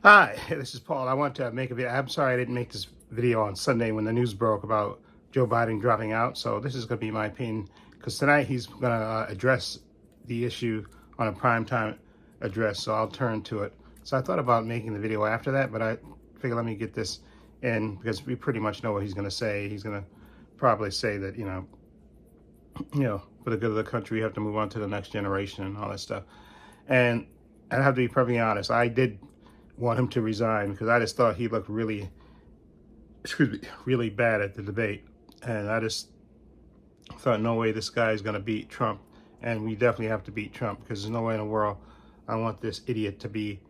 Hi, this is Paul. I want to make a video. I'm sorry I didn't make this video on Sunday when the news broke about Joe Biden dropping out. So this is going to be my opinion because tonight he's going to address the issue on a primetime address. So I'll turn to it. So I thought about making the video after that, but I figured let me get this in because we pretty much know what he's going to say. He's going to probably say that, for the good of the country, you have to move on to the next generation and all that stuff. And I have to be perfectly honest. I did want him to resign because I just thought he looked really bad at the debate. And I just thought, no way this guy is going to beat Trump. And we definitely have to beat Trump because there's no way in the world I want this idiot to be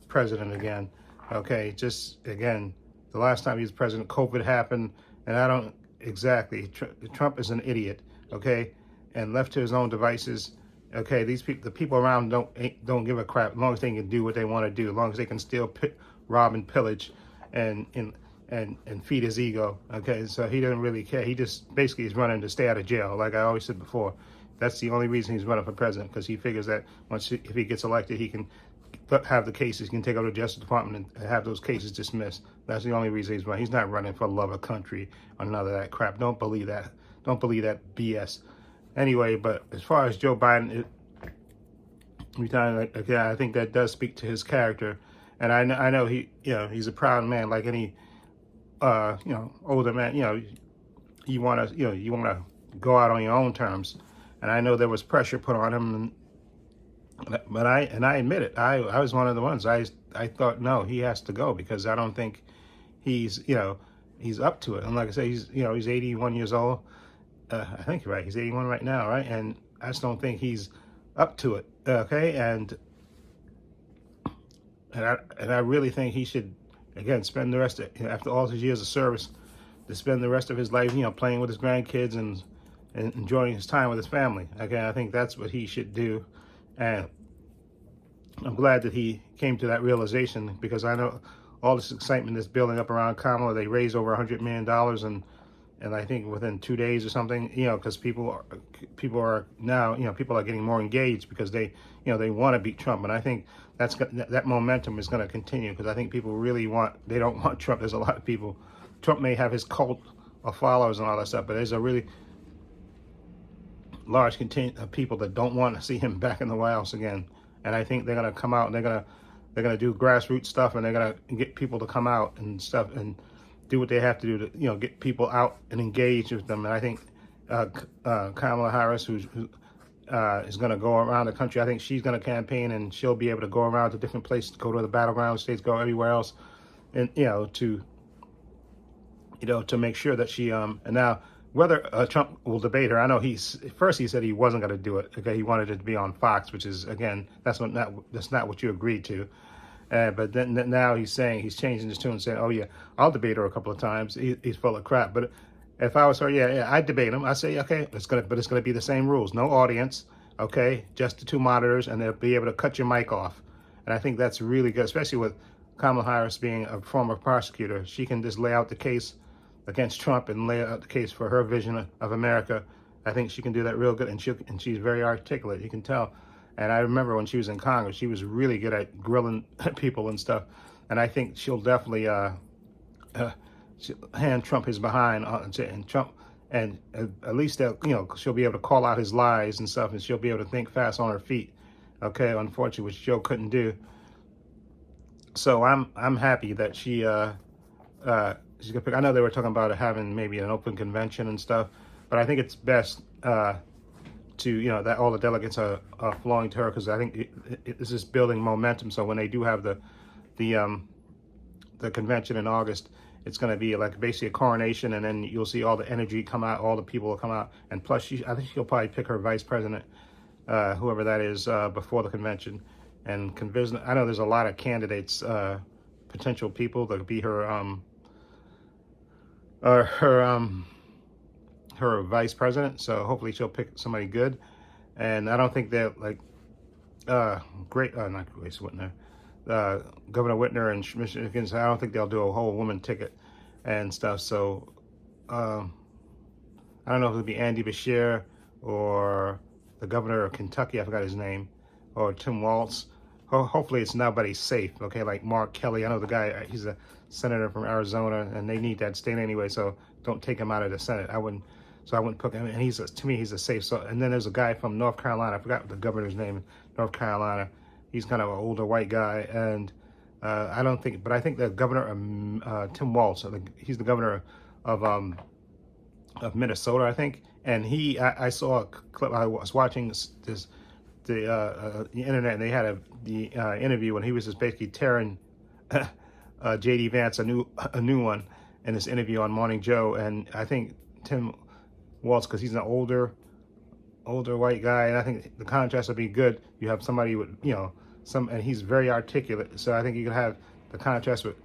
president again. Okay, just again, the last time he was president, COVID happened, and I don't exactly. Trump is an idiot, okay, and left to his own devices. Okay, these people, the people around don't give a crap as long as they can do what they want to do, as long as they can steal, rob, and pillage, and feed his ego. Okay, so he doesn't really care. He just basically is running to stay out of jail, like I always said before. That's the only reason he's running for president, because he figures that if he gets elected, he can have the cases, he can take over the Justice Department and have those cases dismissed. That's the only reason he's running. He's not running for love of country or none of that crap. Don't believe that. Don't believe that BS. Anyway, but as far as Joe Biden, I think that does speak to his character, and I know he's a proud man, like any older man. You want to go out on your own terms, and I know there was pressure put on him, but I admit it. I was one of the ones. I thought, no, he has to go because I don't think he's he's up to it. And like I say, he's 81 years old. I think you're right. He's 81 right now, right? And I just don't think he's up to it. Okay, and I really think he should again spend the rest of after all his years of service to spend the rest of his life, playing with his grandkids and enjoying his time with his family. Okay, I think that's what he should do, and I'm glad that he came to that realization because I know all this excitement that's building up around Kamala. They raised over $100 million and I think within 2 days or something, because people are now, people are getting more engaged because they want to beat Trump, and I think that momentum is going to continue because I think people really they don't want Trump. There's a lot of people. Trump may have his cult of followers and all that stuff, but there's a really large contingent of people that don't want to see him back in the White House again, and I think they're going to come out and they're going to do grassroots stuff, and they're going to get people to come out and stuff and do what they have to do to get people out and engage with them. And I think Kamala Harris, who is going to go around the country, I think she's going to campaign, and she'll be able to go around to different places, go to the battleground states, go everywhere else, and to make sure that she and now whether Trump will debate her. I know first he said he wasn't going to do it. Okay, he wanted it to be on Fox, which is again that's not what you agreed to. But then now he's changing his tune and saying, "Oh yeah, I'll debate her a couple of times." He's full of crap. But if I was her, yeah, I'd debate him. I say, okay, it's gonna be the same rules, no audience, okay, just the two monitors, and they'll be able to cut your mic off. And I think that's really good, especially with Kamala Harris being a former prosecutor. She can just lay out the case against Trump and lay out the case for her vision of America. I think she can do that real good, and she's very articulate. You can tell. And I remember when she was in Congress, she was really good at grilling people and stuff. And I think she'll definitely hand Trump his behind, and Trump, and at least she'll be able to call out his lies and stuff, and she'll be able to think fast on her feet. Okay, unfortunately, which Joe couldn't do. So I'm happy that she's gonna pick. I know they were talking about having maybe an open convention and stuff, but I think it's best. That all the delegates are flowing to her because I think this is building momentum. So when they do have the convention in August, it's going to be like basically a coronation, and then you'll see all the energy come out, all the people will come out, and plus I think she'll probably pick her vice president, whoever that is, before the convention, and convince. I know there's a lot of candidates, potential people that could be her vice president, so hopefully she'll pick somebody good. And I don't think that not Grace Whitner, Governor Whitner and Michigan, I don't think they'll do a whole woman ticket and stuff. So I don't know if it'll be Andy Beshear or the governor of Kentucky, I forgot his name, or Tim Walz, hopefully it's nobody safe. Okay, like Mark Kelly. I know the guy. He's a senator from Arizona, and they need that state anyway. So don't take him out of the Senate. I wouldn't. So I wouldn't put him. And to me, he's a safe. So and then there's a guy from North Carolina. I forgot the governor's name in North Carolina. He's kind of an older white guy, and I don't think. But I think the governor, Tim Walz. He's the governor of Minnesota, I think. And I saw a clip. I was watching the internet, and they had the interview, and he was just basically tearing J.D. Vance a new one in this interview on Morning Joe. And I think Tim Walz, because he's an older white guy, and I think the contrast would be good. You have somebody with and he's very articulate, so I think you could have the contrast with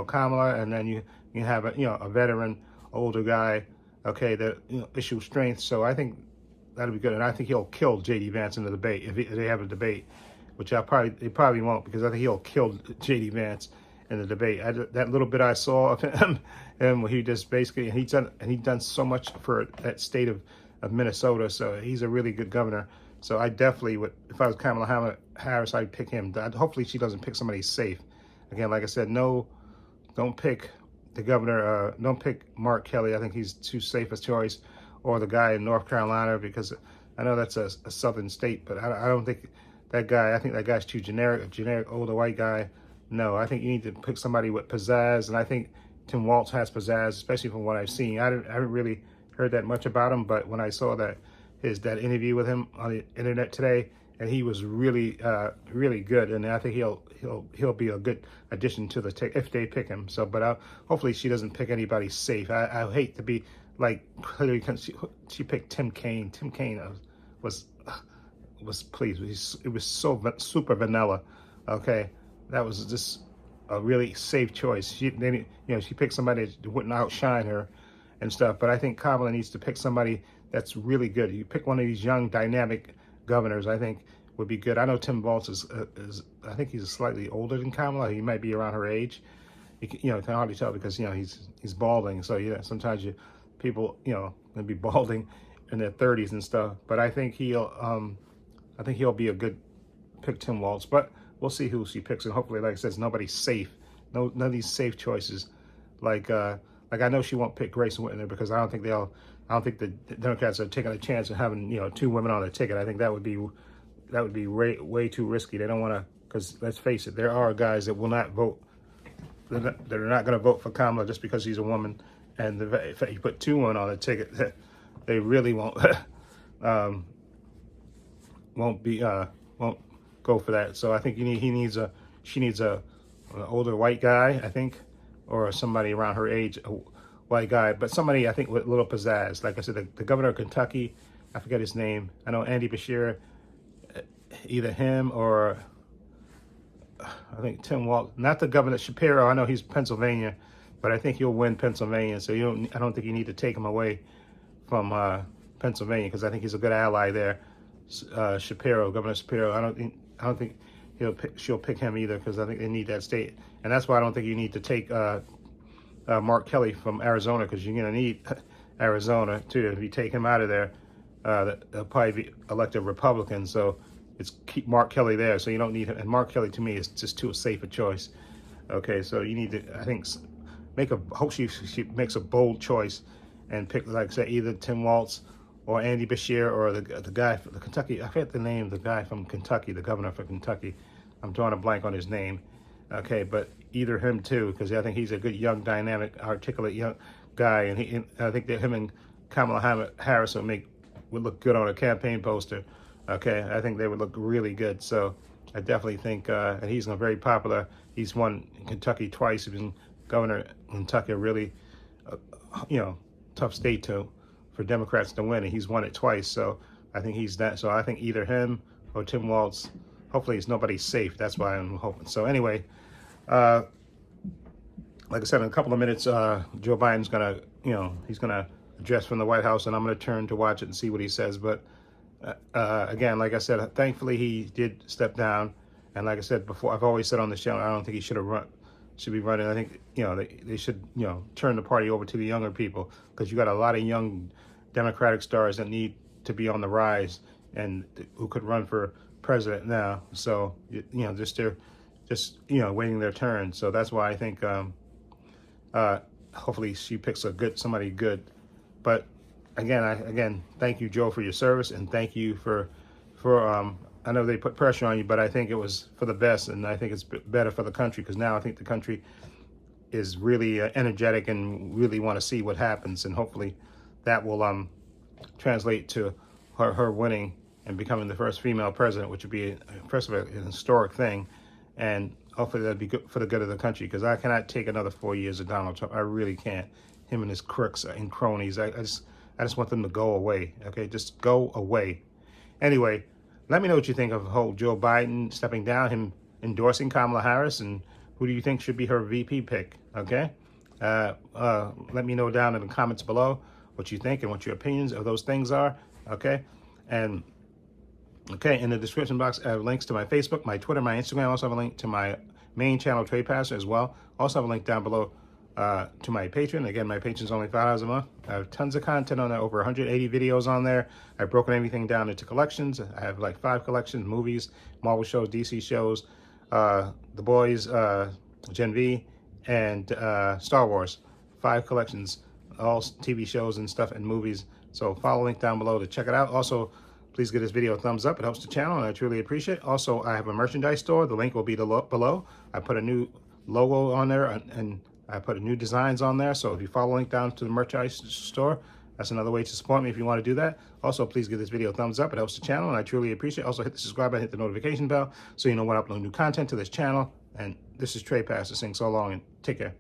Kamala, and then you have a veteran older guy, okay, that issue strength. So I think that'll be good, and I think he'll kill J.D. Vance in the debate if they have a debate, which they probably won't, because I think he'll kill J.D. Vance in the debate. That little bit I saw of him he just basically, and he's done so much for that state of Minnesota, so he's a really good governor. So I definitely would, if I was Kamala Harris, I'd pick him. Hopefully she doesn't pick somebody safe. Again, like I said, no, don't pick the governor. Don't pick Mark Kelly. I think he's too safe a choice, or the guy in North Carolina, because I know that's a southern state, but I don't think that guy. I think that guy's too generic. A generic older white guy. No, I think you need to pick somebody with pizzazz, and I think Tim Walz has pizzazz, especially from what I've seen. I haven't really heard that much about him, but when I saw that interview with him on the internet today, and he was really really good, and I think he'll be a good addition to the if they pick him. So, but hopefully she doesn't pick anybody safe. I hate to be like Hillary. She picked Tim Kaine. Tim Kaine was pleased. It was so super vanilla. Okay, that was just a really safe choice. She picked somebody that wouldn't outshine her and stuff. But I think Kamala needs to pick somebody that's really good. You pick one of these young, dynamic governors, I think would be good. I know Tim Walz is I think he's slightly older than Kamala. He might be around her age. You can hardly tell because he's balding. So sometimes people can be balding in their 30s and stuff. But I think he'll be a good pick, Tim Walz. But we'll see who she picks, and hopefully, like I said, nobody's safe. None of these safe choices. Like I know she won't pick Grace Whitner, because I don't think the Democrats are taking a chance of having two women on the ticket. I think that would be way too risky. They don't want to, because let's face it, there are guys that will not vote. That are not going to vote for Kamala just because she's a woman. And if you put two women on the ticket, they really won't won't go for that. So I think she needs an older white guy, I think, or somebody around her age, a white guy, but somebody I think with a little pizzazz. Like I said, the governor of Kentucky, I forget his name. I know Andy Beshear, either him or I think Tim Walz, not the governor Shapiro. I know he's Pennsylvania, but I think he'll win Pennsylvania. So I don't think you need to take him away from Pennsylvania, because I think he's a good ally there. Shapiro, Governor Shapiro. I don't think she'll pick him either, because I think they need that state, and that's why I don't think you need to take Mark Kelly from Arizona, because you're going to need Arizona too. If you take him out of there, they'll probably be elected Republican. So it's keep Mark Kelly there, so you don't need him. And Mark Kelly to me is just too safe a choice. Okay, so you need to, I think, hope she makes a bold choice and pick, like I said, either Tim Walz or Andy Beshear, or the guy from the Kentucky. I forget the name. The guy from Kentucky, the governor from Kentucky. I'm drawing a blank on his name. Okay, but either him too, because I think he's a good, young, dynamic, articulate young guy, and I think that him and Kamala Harris would look good on a campaign poster. Okay, I think they would look really good. So I definitely think, and he's very popular. He's won Kentucky twice. He's been governor in Kentucky, a really, tough state for Democrats to win, and he's won it twice. So I think he's that. So I think either him or Tim Walz. Hopefully, it's nobody's safe. That's why I'm hoping. So anyway, like I said, in a couple of minutes, Joe Biden's gonna, he's gonna address from the White House, and I'm gonna turn to watch it and see what he says. But again, like I said, thankfully he did step down, and like I said before, I've always said on this channel, I don't think he should be running. I think they should turn the party over to the younger people, because you got a lot of young Democratic stars that need to be on the rise and who could run for president now. So, you know, they're just, you know, waiting their turn. So that's why I think hopefully she picks somebody good. But again, thank you, Joe, for your service, and thank you for I know they put pressure on you, but I think it was for the best, and I think it's better for the country, because now I think the country is really energetic and really want to see what happens, and hopefully that will translate to her winning and becoming the first female president, which would be first of all an historic thing, and hopefully that'd be good for the good of the country, because I cannot take another 4 years of Donald Trump. I really can't. Him and his crooks and cronies. I just want them to go away. Okay, just go away. Anyway, let me know what you think of whole Joe Biden stepping down, him endorsing Kamala Harris, and who do you think should be her VP pick? Okay, let me know down in the comments below what you think and what your opinions of those things are. Okay, and okay, in the description box, I have links to my Facebook, my Twitter, my Instagram. I also have a link to my main channel, Trepacer, as well. Also have a link down below to my Patreon. Again, my Patreon's only $5 a month. I have tons of content on there, over 180 videos on there. I've broken everything down into collections. I have like 5 collections: movies, Marvel shows, DC shows, The Boys, Gen V, and Star Wars. 5 collections, all TV shows and stuff and movies. So follow the link down below to check it out. Also, please give this video a thumbs up. It helps the channel, and I truly appreciate it. Also, I have a merchandise store. The link will be below. I put a new logo on there, and I put a new designs on there. So if you follow the link down to the merchandise store, that's another way to support me if you want to do that. Also, please give this video a thumbs up. It helps the channel, and I truly appreciate it. Also, hit the subscribe button, hit the notification bell, so you know when I upload new content to this channel. And this is Trepacer saying so long, and take care.